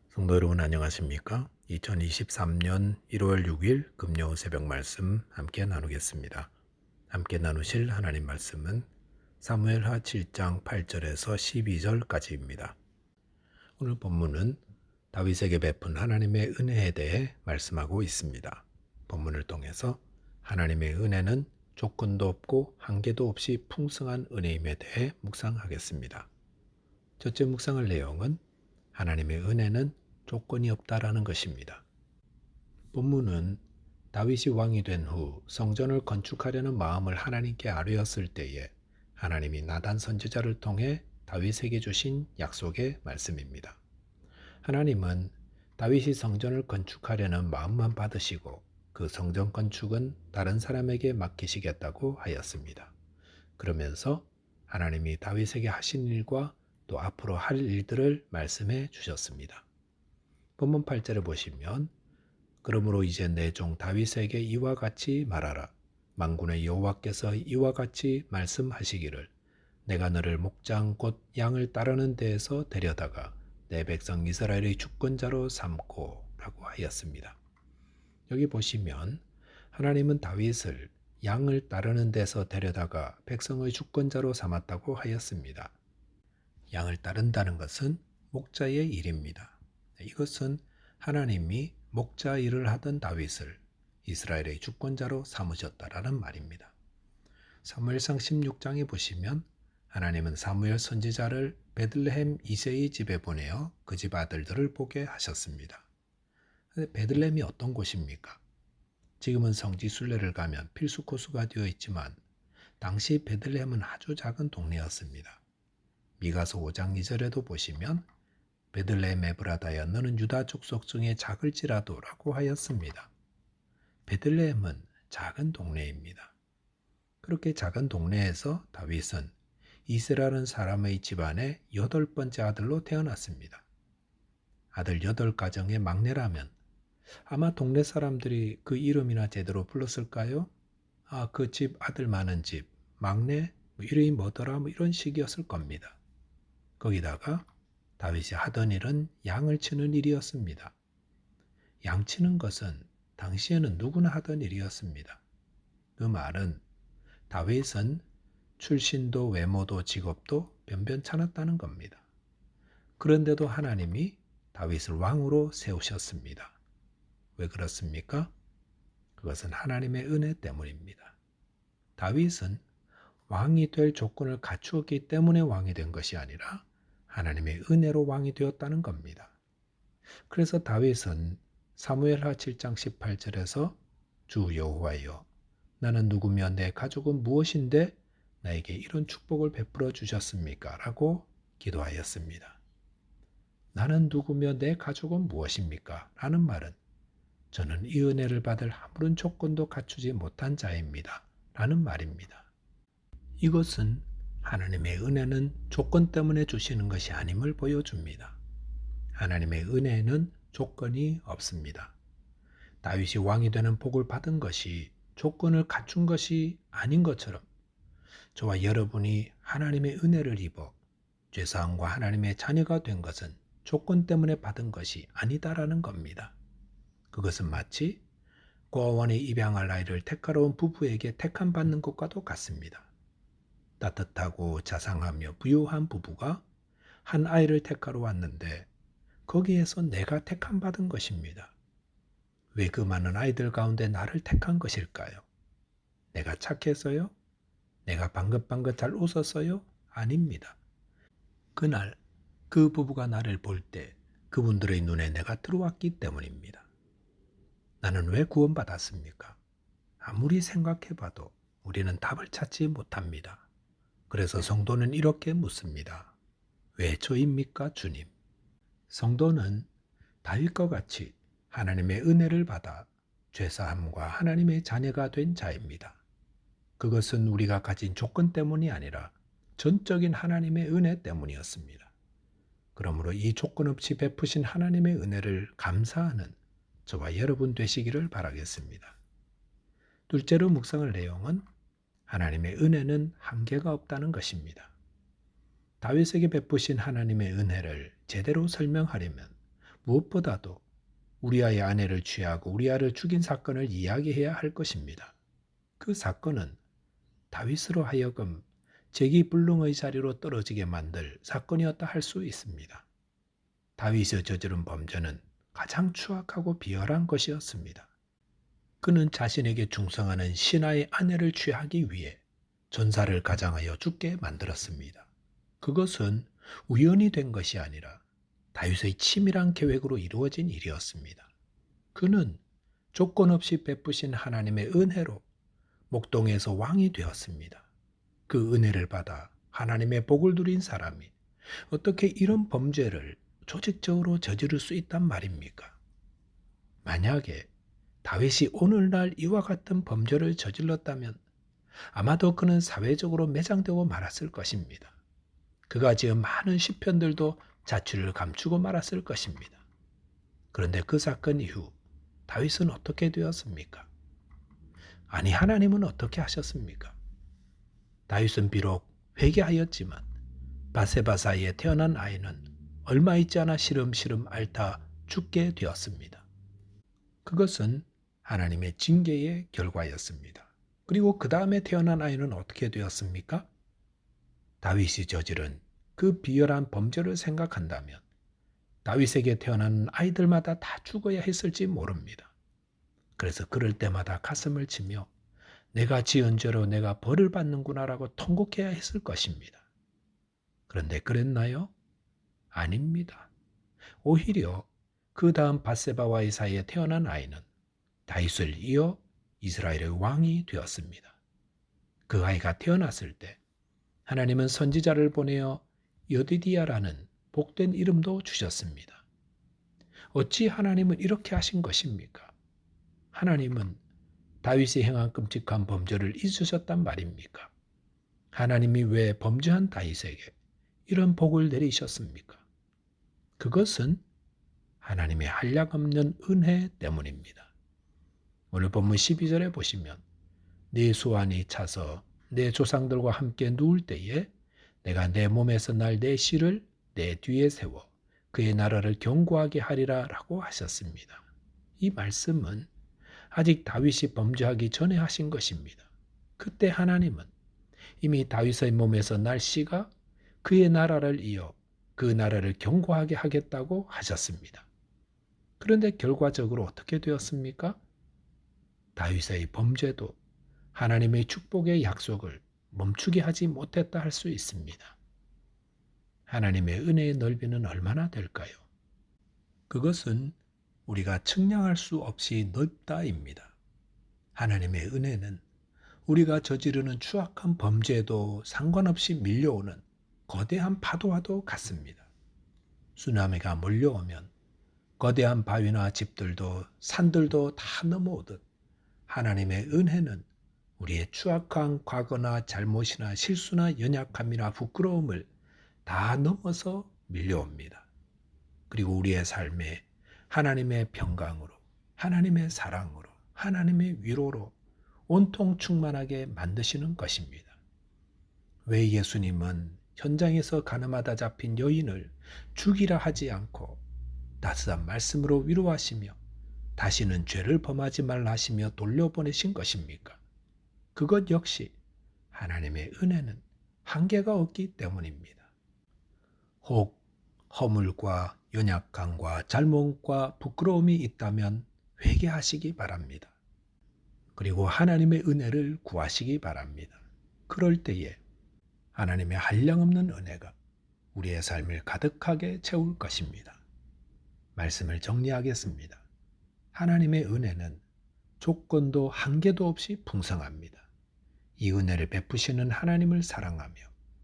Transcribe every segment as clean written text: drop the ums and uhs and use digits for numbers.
성도 여러분 안녕하십니까? 2023년 1월 6일 금요 새벽 말씀 함께 나누겠습니다. 함께 나누실 하나님 말씀은 사무엘하 7장 8절에서 12절까지입니다. 오늘 본문은 다윗에게 베푼 하나님의 은혜에 대해 말씀하고 있습니다. 본문을 통해서 하나님의 은혜는 조건도 없고 한계도 없이 풍성한 은혜임에 대해 묵상하겠습니다. 첫째 묵상할 내용은 하나님의 은혜는 조건이 없다라는 것입니다. 본문은 다윗이 왕이 된 후 성전을 건축하려는 마음을 하나님께 아뢰었을 때에 하나님이 나단 선지자를 통해 다윗에게 주신 약속의 말씀입니다. 하나님은 다윗이 성전을 건축하려는 마음만 받으시고 그 성전 건축은 다른 사람에게 맡기시겠다고 하였습니다. 그러면서 하나님이 다윗에게 하신 일과 또 앞으로 할 일들을 말씀해 주셨습니다. 본문 8절을 보시면 그러므로 이제 내 종 다윗에게 이와 같이 말하라. 만군의 여호와께서 이와 같이 말씀하시기를 내가 너를 목장 곧 양을 따르는 데에서 데려다가 내 백성 이스라엘의 주권자로 삼고 라고 하였습니다. 여기 보시면 하나님은 다윗을 양을 따르는 데서 데려다가 백성의 주권자로 삼았다고 하였습니다. 양을 따른다는 것은 목자의 일입니다. 이것은 하나님이 목자 일을 하던 다윗을 이스라엘의 주권자로 삼으셨다라는 말입니다. 사무엘상 16장에 보시면 하나님은 사무엘 선지자를 베들레헴 이새의 집에 보내어 그 집 아들들을 보게 하셨습니다. 베들레헴이 어떤 곳입니까? 지금은 성지 순례를 가면 필수 코스가 되어 있지만 당시 베들레헴은 아주 작은 동네였습니다. 미가서 5장 2절에도 보시면 베들레헴 에브라다여 너는 유다 족속 중에 작을지라도 라고 하였습니다. 베들레헴은 작은 동네입니다. 그렇게 작은 동네에서 다윗은 이스라엘은 사람의 집안의 8번째 아들로 태어났습니다. 아들 8가정의 막내라면 아마 동네 사람들이 그 이름이나 제대로 불렀을까요? 그 집 아들 많은 집, 막내, 이름이 뭐더라 이런 식이었을 겁니다. 거기다가 다윗이 하던 일은 양을 치는 일이었습니다. 양 치는 것은 당시에는 누구나 하던 일이었습니다. 그 말은 다윗은 출신도 외모도 직업도 변변찮았다는 겁니다. 그런데도 하나님이 다윗을 왕으로 세우셨습니다. 왜 그렇습니까? 그것은 하나님의 은혜 때문입니다. 다윗은 왕이 될 조건을 갖추었기 때문에 왕이 된 것이 아니라 하나님의 은혜로 왕이 되었다는 겁니다. 그래서 다윗은 사무엘하 7장 18절에서 주 여호와여 나는 누구며 내 가족은 무엇인데 나에게 이런 축복을 베풀어 주셨습니까? 라고 기도하였습니다. 나는 누구며 내 가족은 무엇입니까? 라는 말은 저는 이 은혜를 받을 아무런 조건도 갖추지 못한 자입니다. 라는 말입니다. 이것은 하나님의 은혜는 조건 때문에 주시는 것이 아님을 보여줍니다. 하나님의 은혜에는 조건이 없습니다. 다윗이 왕이 되는 복을 받은 것이 조건을 갖춘 것이 아닌 것처럼 저와 여러분이 하나님의 은혜를 입어 죄사함과 하나님의 자녀가 된 것은 조건 때문에 받은 것이 아니다라는 겁니다. 그것은 마치 고아원에 입양할 아이를 택하러 온 부부에게 택함받는 것과도 같습니다. 따뜻하고 자상하며 부유한 부부가 한 아이를 택하러 왔는데 거기에서 내가 택함받은 것입니다. 왜 그 많은 아이들 가운데 나를 택한 것일까요? 내가 착해서요? 내가 방긋방긋 잘 웃었어요? 아닙니다. 그날 그 부부가 나를 볼 때 그분들의 눈에 내가 들어왔기 때문입니다. 나는 왜 구원받았습니까? 아무리 생각해봐도 우리는 답을 찾지 못합니다. 그래서 성도는 이렇게 묻습니다. 왜 저입니까, 주님? 성도는 다윗과 같이 하나님의 은혜를 받아 죄사함과 하나님의 자녀가 된 자입니다. 그것은 우리가 가진 조건 때문이 아니라 전적인 하나님의 은혜 때문이었습니다. 그러므로 이 조건 없이 베푸신 하나님의 은혜를 감사하는 저와 여러분 되시기를 바라겠습니다. 둘째로 묵상할 내용은 하나님의 은혜는 한계가 없다는 것입니다. 다윗에게 베푸신 하나님의 은혜를 제대로 설명하려면 무엇보다도 우리아의 아내를 취하고 우리아를 죽인 사건을 이야기해야 할 것입니다. 그 사건은 다윗으로 하여금 제기불능의 자리로 떨어지게 만들 사건이었다 할 수 있습니다. 다윗이 저지른 범죄는 가장 추악하고 비열한 것이었습니다. 그는 자신에게 충성하는 신하의 아내를 취하기 위해 전사를 가장하여 죽게 만들었습니다. 그것은 우연히 된 것이 아니라 다윗의 치밀한 계획으로 이루어진 일이었습니다. 그는 조건 없이 베푸신 하나님의 은혜로 목동에서 왕이 되었습니다. 그 은혜를 받아 하나님의 복을 누린 사람이 어떻게 이런 범죄를 조직적으로 저지를 수 있단 말입니까? 만약에 다윗이 오늘날 이와 같은 범죄를 저질렀다면 아마도 그는 사회적으로 매장되고 말았을 것입니다. 그가 지은 많은 시편들도 자취를 감추고 말았을 것입니다. 그런데 그 사건 이후 다윗은 어떻게 되었습니까? 아니, 하나님은 어떻게 하셨습니까? 다윗은 비록 회개하였지만 바세바 사이에 태어난 아이는 얼마 있지 않아 시름시름 앓다 죽게 되었습니다. 그것은 하나님의 징계의 결과였습니다. 그리고 그 다음에 태어난 아이는 어떻게 되었습니까? 다윗이 저지른 그 비열한 범죄를 생각한다면 다윗에게 태어난 아이들마다 다 죽어야 했을지 모릅니다. 그래서 그럴 때마다 가슴을 치며 내가 지은 죄로 내가 벌을 받는구나라고 통곡해야 했을 것입니다. 그런데 그랬나요? 아닙니다. 오히려 그 다음 밧세바와의 사이에 태어난 아이는 다윗을 이어 이스라엘의 왕이 되었습니다. 그 아이가 태어났을 때 하나님은 선지자를 보내어 여디디야라는 복된 이름도 주셨습니다. 어찌 하나님은 이렇게 하신 것입니까? 하나님은 다윗이 행한 끔찍한 범죄를 잊으셨단 말입니까? 하나님이 왜 범죄한 다윗에게 이런 복을 내리셨습니까? 그것은 하나님의 한량없는 은혜 때문입니다. 오늘 본문 12절에 보시면 네 수완이 차서 내 조상들과 함께 누울 때에 내가 내 몸에서 날 내 씨를 내 뒤에 세워 그의 나라를 견고하게 하리라 라고 하셨습니다. 이 말씀은 아직 다윗이 범죄하기 전에 하신 것입니다. 그때 하나님은 이미 다윗의 몸에서 날 씨가 그의 나라를 이어 그 나라를 견고하게 하겠다고 하셨습니다. 그런데 결과적으로 어떻게 되었습니까? 다윗의 범죄도 하나님의 축복의 약속을 멈추게 하지 못했다 할 수 있습니다. 하나님의 은혜의 넓이는 얼마나 될까요? 그것은 우리가 측량할 수 없이 넓다입니다. 하나님의 은혜는 우리가 저지르는 추악한 범죄에도 상관없이 밀려오는 거대한 파도와도 같습니다. 쓰나미가 몰려오면 거대한 바위나 집들도 산들도 다 넘어오듯 하나님의 은혜는 우리의 추악한 과거나 잘못이나 실수나 연약함이나 부끄러움을 다 넘어서 밀려옵니다. 그리고 우리의 삶에 하나님의 평강으로, 하나님의 사랑으로, 하나님의 위로로 온통 충만하게 만드시는 것입니다. 왜 예수님은 현장에서 가늠하다 잡힌 여인을 죽이라 하지 않고 따스한 말씀으로 위로하시며 다시는 죄를 범하지 말라 하시며 돌려보내신 것입니까? 그것 역시 하나님의 은혜는 한계가 없기 때문입니다. 혹 허물과 연약함과 잘못과 부끄러움이 있다면 회개하시기 바랍니다. 그리고 하나님의 은혜를 구하시기 바랍니다. 그럴 때에 하나님의 한량없는 은혜가 우리의 삶을 가득하게 채울 것입니다. 말씀을 정리하겠습니다. 하나님의 은혜는 조건도 한계도 없이 풍성합니다. 이 은혜를 베푸시는 하나님을 사랑하며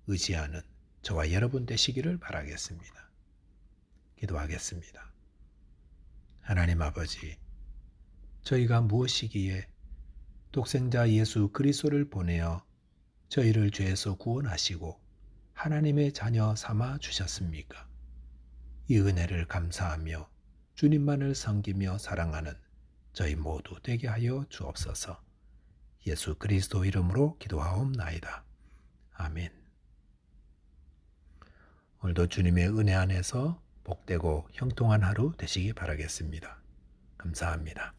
의지하는 저와 여러분 되시기를 바라겠습니다. 기도하겠습니다. 하나님 아버지, 저희가 무엇이기에 독생자 예수 그리스도를 보내어 저희를 죄에서 구원하시고 하나님의 자녀 삼아 주셨습니까? 이 은혜를 감사하며 주님만을 섬기며 사랑하는 저희 모두 되게 하여 주옵소서. 예수 그리스도 이름으로 기도하옵나이다. 아멘. 오늘도 주님의 은혜 안에서 복되고 형통한 하루 되시기 바라겠습니다. 감사합니다.